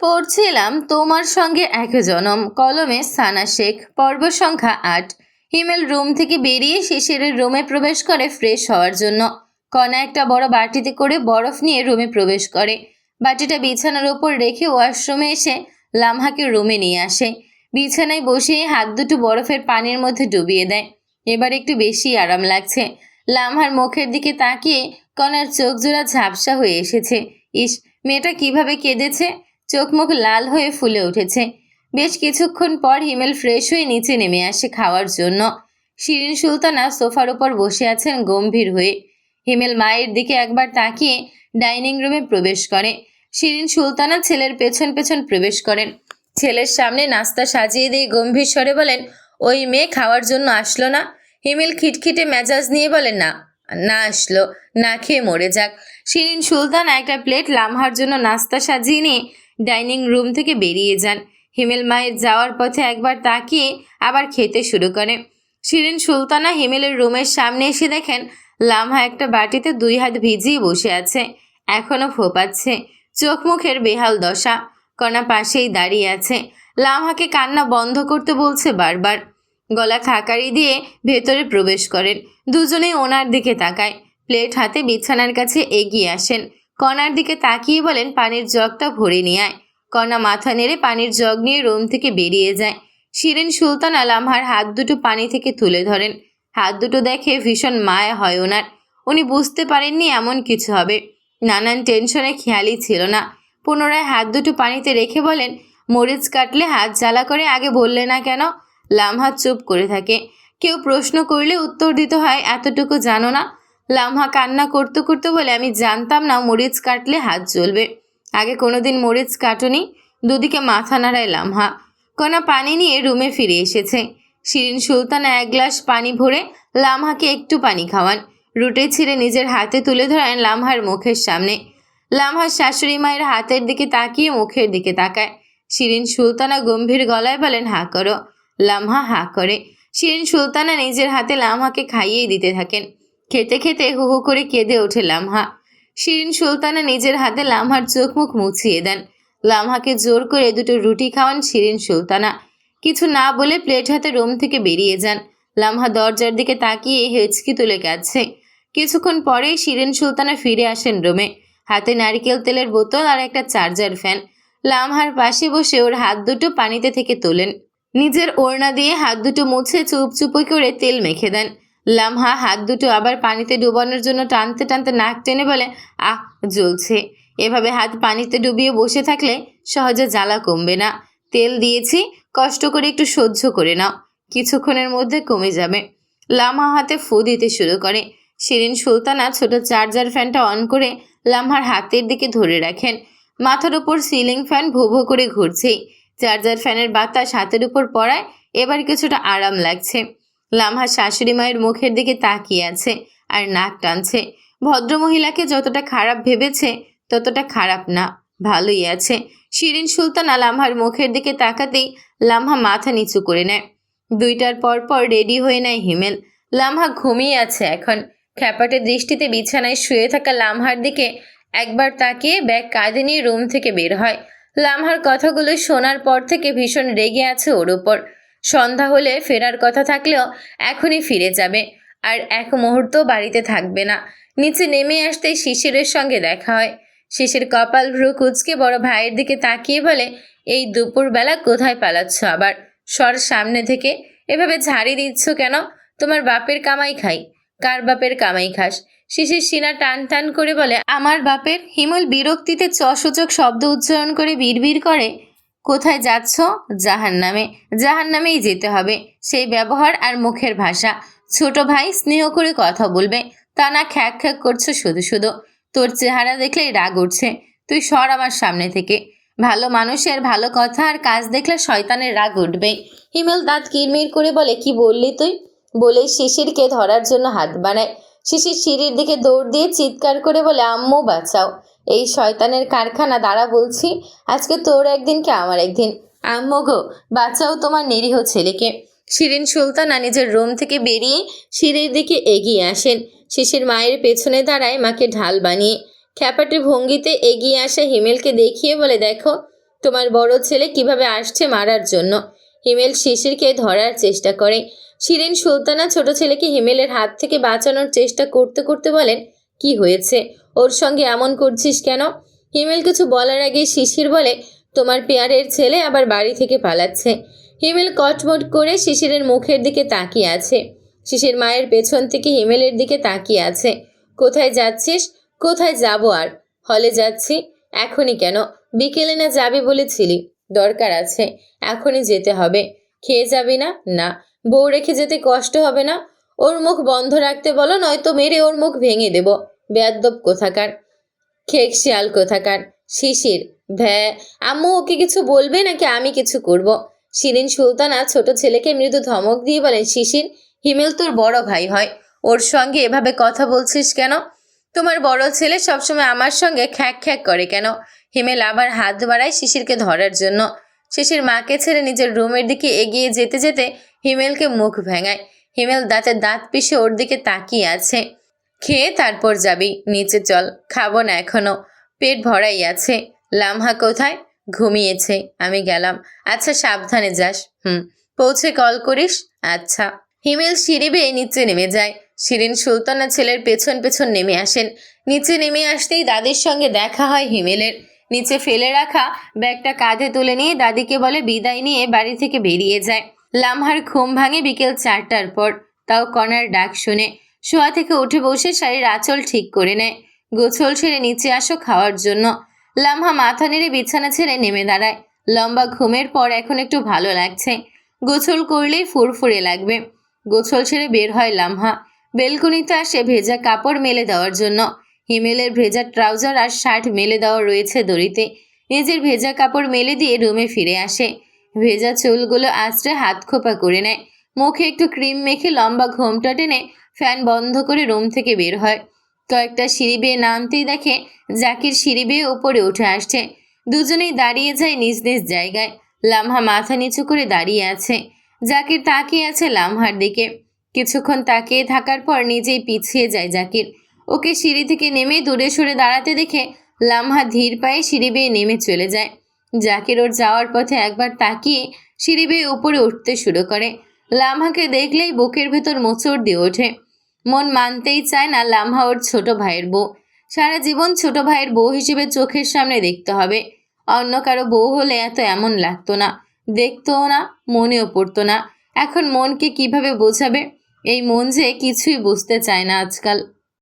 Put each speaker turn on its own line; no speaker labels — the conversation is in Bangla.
পড়ছিলাম তোমার সঙ্গে এক জনম, কলমে সানা শেখ, পর্ব সংখ্যা ৮। হিমেল রুম থেকে বেরিয়ে শিশিরের রুমে প্রবেশ করে ফ্রেশ হওয়ার জন্য। কণা একটা বড় বাটিতে করে বরফ নিয়ে রুমে প্রবেশ করে। বাটিটা বিছানার ওপর রেখে ওয়াশরুমে এসে লামহাকে রুমে নিয়ে আসে। বিছানায় বসিয়ে হাত দুটো বরফের পানির মধ্যে ডুবিয়ে দেয়। এবার একটু বেশি আরাম লাগছে। লামহার মুখের দিকে তাকিয়ে কণার চোখ জোড়া ঝাপসা হয়ে এসেছে। ইস, মেয়েটা কিভাবে কেঁদেছে! চোখ মুখ লাল হয়ে ফুলে উঠেছে। বেশ কিছুক্ষণ পর হিমেল ফ্রেশ হয়ে নিচে নেমে আসে খাওয়ার জন্য। শিরিন সুলতানা সোফার উপর বসে আছেন গম্ভীর হয়ে। হিমেল মায়ের দিকে একবার তাকিয়ে ডাইনিং রুমে প্রবেশ করে। শিরিন সুলতানা ছেলের পেছন পেছন প্রবেশ করেন। ছেলের সামনে নাস্তা সাজিয়ে দিয়ে গম্ভীর স্বরে বলেন, ওই মেয়ে খাওয়ার জন্য আসলো না? হিমেল খিটখিটে মেজাজ নিয়ে বলেন, না না আসলো, না খেয়ে মরে যাক। শিরিন সুলতানা একটা প্লেট লামহার জন্য নাস্তা সাজিয়ে নিয়ে ডাইনিং রুম থেকে বেরিয়ে যান। হিমেল মায়ের যাওয়ার পথে একবার তাকিয়ে আবার খেতে শুরু করে। শিরিন সুলতানা হিমেলের রুমের সামনে এসে দেখেন লামহা একটা বাটিতে 2 হাত ভিজিয়ে বসে আছে। এখনো ফোপাচ্ছে, চোখ মুখের বেহাল দশা। কণা পাশেই দাঁড়িয়ে আছে। লামহাকে কান্না বন্ধ করতে বলছে বারবার। গলা খাকারি দিয়ে ভেতরে প্রবেশ করেন। দুজনেই ওনার দিকে তাকায়। প্লেট হাতে বিছানার কাছে এগিয়ে আসেন। কণার দিকে তাকিয়ে বলেন, পানির জগটা ভরে নিয়ে আয়। কণা মাথা নেড়ে পানির জগ নিয়ে রুম থেকে বেরিয়ে যায়। শিরিন সুলতানা লামহার হাত দুটো পানি থেকে তুলে ধরেন। হাত দুটো দেখে ভীষণ মায়া হয় ওনার। উনি বুঝতে পারেননি এমন কিছু হবে। নানান টেনশনে খেয়ালই ছিল না। পুনরায় হাত দুটো পানিতে রেখে বলেন, মরিচ কাটলে হাত জ্বালা করে, আগে বললে না কেন? লামহা চুপ করে থাকে। কেউ প্রশ্ন করলে উত্তর দিতে হয়, এতটুকু জানো না? লামহা কান্না করতে করতে বলে, আমি জানতাম না মরিচ কাটলে হাত জ্বলবে। আগে কোনোদিন মরিচ কাটুনি। দুদিকে মাথা নাড়ায় লামহা। কণা পানি নিয়ে রুমে ফিরে এসেছে। শিরিন সুলতানা 1 গ্লাস পানি ভরে লামহাকে একটু পানি খাওয়ান। রুটে ছিঁড়ে নিজের হাতে তুলে ধরেন লামহার মুখের সামনে। লামহার শাশুড়ি মায়ের হাতের দিকে তাকিয়ে মুখের দিকে তাকায়। শিরিন সুলতানা গম্ভীর গলায় বলেন, হা করো। লামহা হা করে। শিরিন সুলতানা নিজের হাতে লামহাকে খাইয়ে দিতে থাকেন। খেতে খেতে হু হু করে কেঁদে ওঠে লামহা। শিরিন সুলতানা নিজের হাতে লামহার চোখ মুখ মুছিয়ে দেন। লামহাকে জোর করে 2টো রুটি খাওয়ান শিরিন সুলতানা। কিছু না বলে প্লেট হাতে রুম থেকে বেরিয়ে যান। লামহা দরজার দিকে তাকিয়ে হেঁচকি তুলে কাঁদছে। কিছুক্ষণ পরেই শিরিন সুলতানা ফিরে আসেন রুমে। হাতে নারিকেল তেলের বোতল আর একটা চার্জার ফ্যান। লামহার পাশে বসে ওর হাত দুটো পানিতে থেকে তোলেন। নিজের ওড়না দিয়ে হাত দুটো মুছে চুপ করে তেল মেখে দেন। লামহা হাত দুটো আবার পানিতে ডুবানোর জন্য টানতে টানতে নাক টেনে বলে, আহ, জ্বলছে। এভাবে হাত পানিতে ডুবিয়ে বসে থাকলে সহজে জ্বালা কমবে না। তেল দিয়েছি, কষ্ট করে একটু সহ্য করে নাও, কিছুক্ষণের মধ্যে কমে যাবে। লামহা হাতে ফু দিতে শুরু করে। শিরিন সুলতানা ছোট চার্জার ফ্যানটা অন করে লামহার হাতের দিকে ধরে রাখেন। মাথার উপর সিলিং ফ্যান ভো ভো করে ঘুরছেই। চার্জার ফ্যানের বাতাস হাতের উপর পড়ায় এবার কিছুটা আরাম লাগছে। লামহা শাশুড়ি মায়ের মুখের দিকে তাকিয়ে আছে আর নাক টানছে। ভদ্রমহিলাকে যতটা খারাপ ভেবেছে ততটা খারাপ না, ভালোই আছে। শিরিন সুলতানা লামহার মুখের দিকে তাকাতেই লামহা মাথা নিচু করে নেয়। 2টার পর রেডি হয়ে নেয় হিমেল। লামহা ঘুমিয়ে আছে এখন। খ্যাপাটে দৃষ্টিতে বিছানায় শুয়ে থাকা লামহার দিকে একবার তাকিয়ে ব্যাগ কাঁধে নিয়ে রুম থেকে বের হয়। লামহার কথাগুলো শোনার পর থেকে ভীষণ রেগে আছে ওর ওপর। সন্ধ্যা হলে ফেরার কথা থাকলেও এখনই ফিরে যাবে, আর এক মুহূর্ত বাড়িতে থাকবে না। নিচে নেমে আসতেই শিশিরের সঙ্গে দেখা হয়। শিশির কপাল ভ্রু কুঁচকে বড় ভাইয়ের দিকে তাকিয়ে বলে, এই দুপুরবেলা কোথায় পালাচ্ছ আবার? সর সামনে থেকে। এভাবে ঝাড়ি দিচ্ছ কেন? তোমার বাপের কামাই খাই। কার বাপের কামাই খাস? শিশির সিনা টান টান করে বলে, আমার বাপের। হিমল বিরক্তিতে চসূচক শব্দ উচ্চারণ করে বিড়বিড় করে, কোথায় যাচ্ছ? জাহান্নামে। জাহান্নামেই যেতে হবে। সেই ব্যবহার আর মুখের ভাষা। ছোট ভাই স্নেহ করে কথা বলবে, তা না খ্যাক খ্যাক করছো শুধু শুধু। তোর চেহারা দেখলেই রাগ উঠছে। তুই সর আমার সামনে থেকে। ভালো মানুষের ভালো কথা আর কাজ দেখলে শয়তানের রাগ উঠবেই। হিমেল দাঁত কিরমির করে বলে, কি বললি তুই? বলেই শিশিরকে ধরার জন্য হাত বাড়ায়। শিশির সিঁড়ির দিকে দৌড় দিয়ে চিৎকার করে বলে, আম্মু বাঁচাও। এই শয়তানের কারখানা, দাঁড়া বলছি। আজকে তোর একদিন কি আমার একদিন। আম্মু গো, বাঁচাও তোমার নিরীহ ছেলেকে। শিরিন সুলতানা নিজের রুম থেকে বেরিয়ে সিঁড়ির দিকে এগিয়ে আসেন। শিশির মায়ের পেছনে দাঁড়ায় মাকে ঢাল বানিয়ে। খ্যাপাটে ভঙ্গিতে এগিয়ে আসা হিমেলকে দেখিয়ে বলে, দেখো তোমার বড় ছেলে কিভাবে আসছে মারার জন্য। হিমেল শিশিরকে ধরার চেষ্টা করে। শিরিন সুলতানা ছোট ছেলেকে হিমেলের হাত থেকে বাঁচানোর চেষ্টা করতে করতে বলেন, কি হয়েছে, ওর সঙ্গে এমন করছিস কেন? হিমেল কিছু বলার আগে শিশির বলে, তোমার পেয়ারের ছেলে আবার বাড়ি থেকে পালাচ্ছে। হিমেল কটমট করে শিশিরের মুখের দিকে তাকিয়ে আছে। শিশির মায়ের পেছন থেকে হিমেলের দিকে তাকিয়ে আছে। কোথায় যাচ্ছিস? কোথায় যাব আর? হলে যাচ্ছি। এখনই কেন? বিকেলে না যাবি বলেছিলি? দরকার আছে, এখনই যেতে হবে। খেয়ে যাবি না? না। বউ রেখে যেতে কষ্ট হবে না? ওর মুখ বন্ধ রাখতে বলো, নয়তো মেরে ওর মুখ ভেঙে দেব। বেয়াদ্দপ কোথাকার, খেক শিয়াল কোথাকার। শিশির, ভ্যা। আম্মু ওকে কিছু বলবে নাকি আমি কিছু করব? শিরিন সুলতানা ছোট ছেলেকে মৃদু ধমক দিয়ে বলেন, শিশির, হিমেল তোর বড় ভাই হয়, ওর সঙ্গে এভাবে কথা বলছিস কেন? তোমার বড় ছেলে সবসময় আমার সঙ্গে খ্যাক খ্যাক করে কেন? হিমেল আবার হাত বাড়ায় শিশিরকে ধরার জন্য। শিশির মাকে ছেড়ে নিজের রুমের দিকে এগিয়ে যেতে যেতে হিমেলকে মুখ ভেঙায়। হিমেল দাঁতে দাঁত পিষে ওর দিকে তাকিয়ে আছে। খেয়ে তারপর যাবি, নিচে চল। খাবো না এখনো, পেট ভরাই আছে। লামহা কোথায়? ঘুমিয়েছে, আমি গেলাম। আচ্ছা, সাবধানে যাস। পৌঁছে কল করিস। আচ্ছা। হিমেল সিঁড়ি বেয়ে নিচে নেমে যায়। শিরিন সুলতানা ছেলের পেছন পেছন নেমে আসেন। নিচে নেমে আসতেই দাদির সঙ্গে দেখা হয় হিমেলের। নিচে ফেলে রাখা ব্যাগটা কাঁধে তুলে নিয়ে দাদিকে বলে বিদায় নিয়ে বাড়ি থেকে বেরিয়ে যায়। লামহার ঘুম ভাঙে বিকেল 4টার পর, তাও কণার ডাক শুনে। শোয়া থেকে উঠে বসে শাড়ির আঁচল ঠিক করে নেয়। গোছল ছেড়ে নিচে আসো খাওয়ার জন্য। লামহা মাথা নেড়ে বিছানা ছেড়ে নেমে দাঁড়ায়। লম্বা ঘুমের পর এখন একটু ভালো লাগছে। গোছল করলেই ফুরফুরে লাগবে। গোছল ছেড়ে বের হয় লামহা। বেলকনিতে আসে ভেজা কাপড় মেলে দেওয়ার জন্য। হিমেলের ভেজা ট্রাউজার আর শার্ট মেলে দেওয়া রয়েছে দড়িতে। নিজের ভেজা কাপড় মেলে দিয়ে রুমে ফিরে আসে। ভেজা চুলগুলো আঁচড়ে হাত খোপা করে নেয়। মুখে একটু ক্রিম মেখে লম্বা ঘোমটা টেনে ফ্যান বন্ধ করে রুম থেকে বের হয়। কয়েকটা সিঁড়ি বেয়ে নামতেই দেখে জাকির সিঁড়ি বেয়ে উপরে উঠে আসছে। দুজনেই দাঁড়িয়ে যায় নিজ নিজ জায়গায়। লামহা মাথা নিচু করে দাঁড়িয়ে আছে। জাকির তাকিয়ে আছে লামহার দিকে। কিছুক্ষণ তাকিয়ে থাকার পর নিজেই পিছিয়ে যায় জাকির। ওকে সিঁড়ি থেকে নেমে দূরে সরে দাঁড়াতে দেখে লামহা ধীর পায়ে সিঁড়ি বেয়ে নেমে চলে যায়। জাকির ওর যাওয়ার পথে একবার তাকিয়ে সিঁড়ি বেয়ে উপরে উঠতে শুরু করে। লামহাকে দেখলেই বুকের ভেতর মোচড় দিয়ে ওঠে। মন মানতেই চায় না লামহা ওর ছোট ভাইয়ের বউ। সারা জীবন ছোট ভাইয়ের বউ হিসেবে চোখের সামনে দেখতে হবে। অন্য কারো বউ হলে এত এমন লাগতো না, দেখতোও না, মনেও পড়তো না। এখন মনকে কিভাবে বোঝাবে? এই মন যে কিছুই বুঝতে চায় না আজকাল।